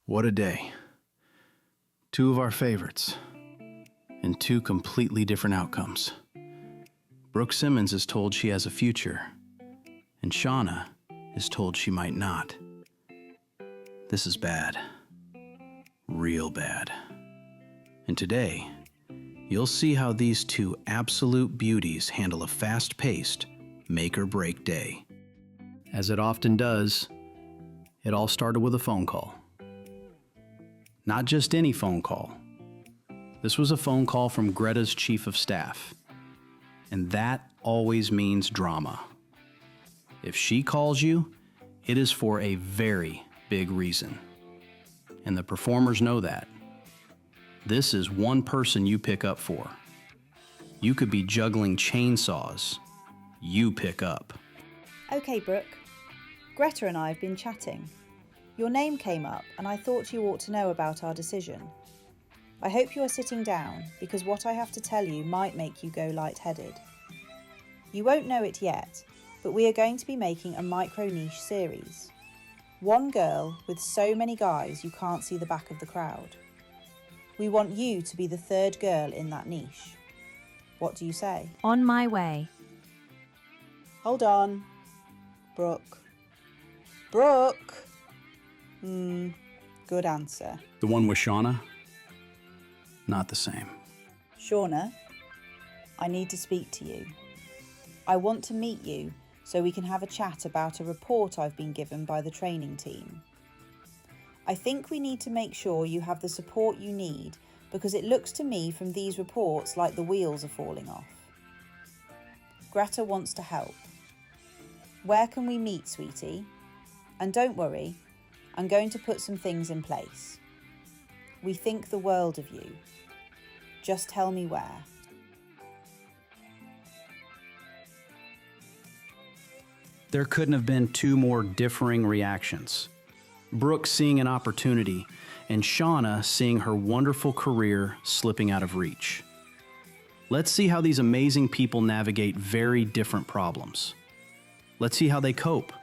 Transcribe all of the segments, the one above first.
What a day. Two of our favorites, and two completely different outcomes. Brooke Simmons is told she has a future, and Shauna is told she might not. This is bad. Real bad. And today, you'll see how these two absolute beauties handle a fast-paced, make-or-break day. As it often does, it all started with a phone call. Not just any phone call. This was a phone call from Greta's chief of staff. And that always means drama. If she calls you, it is for a very big reason. And the performers know that. This is one person you pick up for. You could be juggling chainsaws. You pick up. Okay, Brooke. Greta and I have been chatting. Your name came up and I thought you ought to know about our decision. I hope you are sitting down because what I have to tell you might make you go lightheaded. You won't know it yet, but we are going to be making a micro-niche series. One girl with so many guys you can't see the back of the crowd. We want you to be the third girl in that niche. What do you say? On my way. Hold on. Brooke. Brooke! Good answer. The one with Shauna? Not the same. Shauna, I need to speak to you. I want to meet you so we can have a chat about a report I've been given by the training team. I think we need to make sure you have the support you need because it looks to me from these reports like the wheels are falling off. Greta wants to help. Where can we meet, sweetie? And don't worry, I'm going to put some things in place. We think the world of you. Just tell me where. There couldn't have been two more differing reactions. Brooke seeing an opportunity, and Shauna seeing her wonderful career slipping out of reach. Let's see how these amazing people navigate very different problems. Let's see how they cope,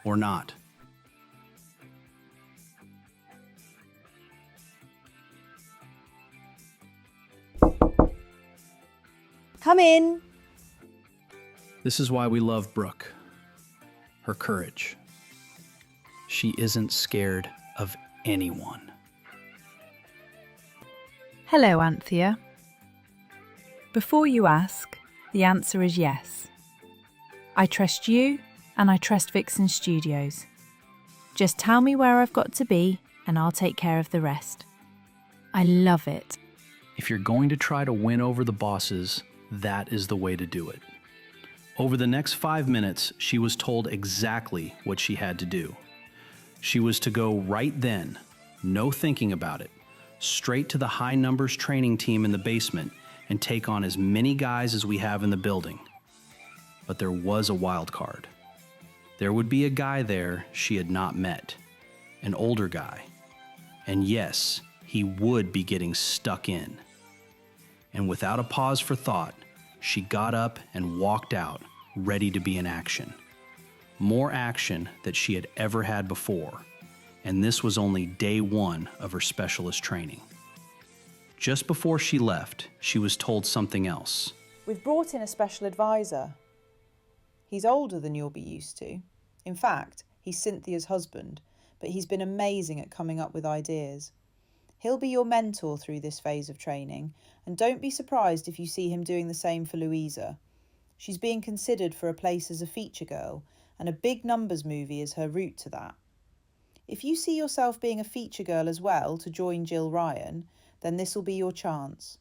or not. Come in. This is why we love Brooke. Her courage. She isn't scared of anyone. Hello, Anthea. Before you ask, the answer is yes. I trust you and I trust Vixen Studios. Just tell me where I've got to be and I'll take care of the rest. I love it. If you're going to try to win over the bosses, that is the way to do it. Over the next 5 minutes, she was told exactly what she had to do. She was to go right then, no thinking about it, straight to the high numbers training team in the basement and take on as many guys as we have in the building. But there was a wild card. There would be a guy there she had not met, an older guy. And yes, he would be getting stuck in. And without a pause for thought, she got up and walked out, ready to be in action. More action than she had ever had before, and this was only day one of her specialist training. Just before she left, she was told something else. We've brought in a special advisor. He's older than you'll be used to. In fact, he's Cynthia's husband, but he's been amazing at coming up with ideas. He'll be your mentor through this phase of training, and don't be surprised if you see him doing the same for Louisa. She's being considered for a place as a feature girl, and a big numbers movie is her route to that. If you see yourself being a feature girl as well to join Jill Ryan, then this will be your chance.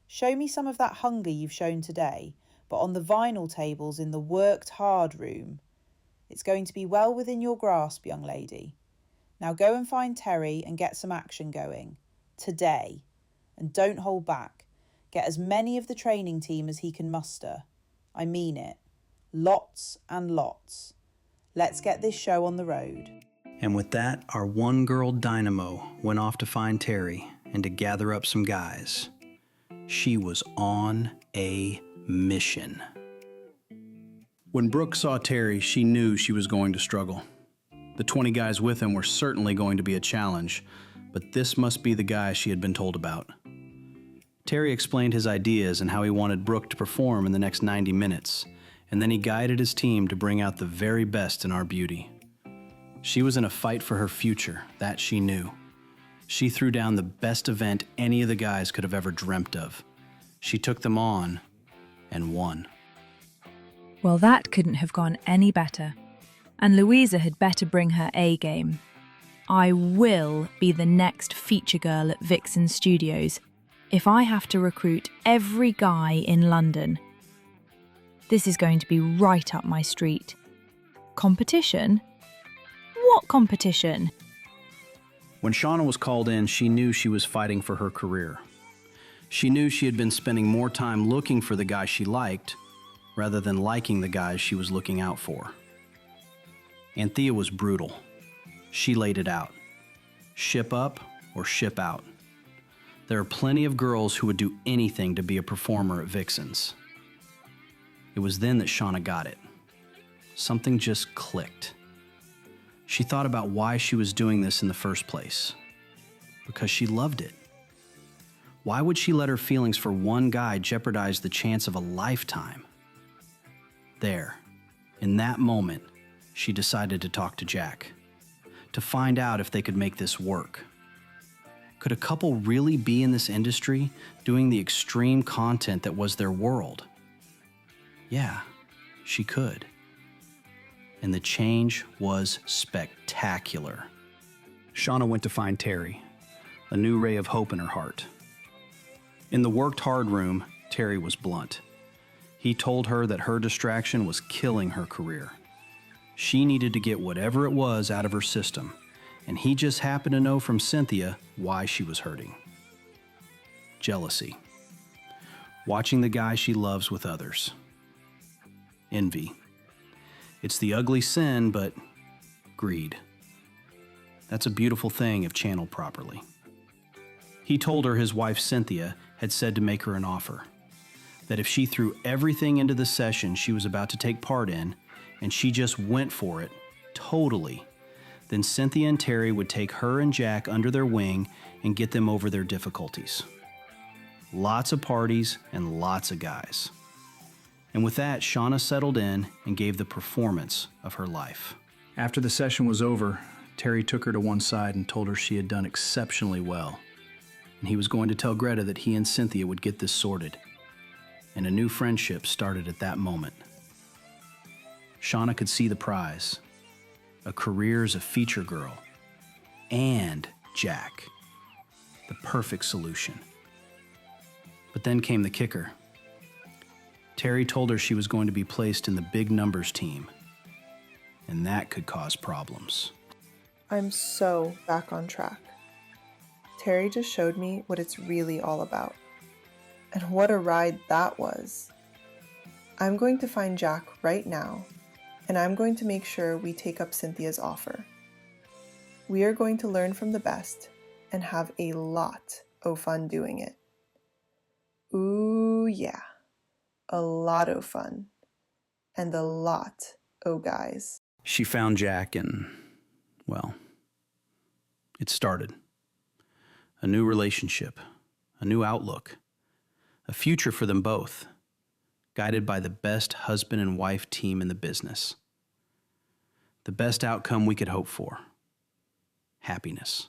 Show me some of that hunger you've shown today, but on the vinyl tables in the worked hard room. It's going to be well within your grasp, young lady. Now go and find Terry and get some action going. Today. And don't hold back. Get as many of the training team as he can muster. I mean it. Lots and lots. Let's get this show on the road. And with that, our one-girl dynamo went off to find Terry and to gather up some guys. She was on a mission. When Brooke saw Terry, she knew she was going to struggle. The 20 guys with him were certainly going to be a challenge, but this must be the guy she had been told about. Terry explained his ideas and how he wanted Brooke to perform in the next 90 minutes, and then he guided his team to bring out the very best in our beauty. She was in a fight for her future, that she knew. She threw down the best event any of the guys could have ever dreamt of. She took them on and won. Well, that couldn't have gone any better. And Louisa had better bring her A game. I will be the next feature girl at Vixens Studios if I have to recruit every guy in London. This is going to be right up my street. Competition? What competition? When Shauna was called in, she knew she was fighting for her career. She knew she had been spending more time looking for the guy she liked rather than liking the guys she was looking out for. Cynthia was brutal. She laid it out. Ship up or ship out. There are plenty of girls who would do anything to be a performer at Vixens. It was then that Shauna got it. Something just clicked. She thought about why she was doing this in the first place. Because she loved it. Why would she let her feelings for one guy jeopardize the chance of a lifetime? There, in that moment, she decided to talk to Jack, to find out if they could make this work. Could a couple really be in this industry doing the extreme content that was their world? Yeah, she could. And the change was spectacular. Shauna went to find Terry, a new ray of hope in her heart. In the worked hard room, Terry was blunt. He told her that her distraction was killing her career. She needed to get whatever it was out of her system, and he just happened to know from Cynthia why she was hurting. Jealousy. Watching the guy she loves with others. Envy. It's the ugly sin, but greed. That's a beautiful thing if channeled properly. He told her his wife Cynthia had said to make her an offer, that if she threw everything into the session she was about to take part in, and she just went for it, totally, then Cynthia and Terry would take her and Jack under their wing and get them over their difficulties. Lots of parties and lots of guys. And with that, Shauna settled in and gave the performance of her life. After the session was over, Terry took her to one side and told her she had done exceptionally well. And he was going to tell Greta that he and Cynthia would get this sorted. And a new friendship started at that moment. Shauna could see the prize, a career as a feature girl, and Jack, the perfect solution. But then came the kicker. Terry told her she was going to be placed in the big numbers team, and that could cause problems. I'm so back on track. Terry just showed me what it's really all about. And what a ride that was. I'm going to find Jack right now, and I'm going to make sure we take up Cynthia's offer. We are going to learn from the best and have a lot of fun doing it. Ooh, yeah. A lot of fun. And a lot of guys. She found Jack and, well, it started. A new relationship, a new outlook, a future for them both, guided by the best husband and wife team in the business. The best outcome we could hope for. Happiness.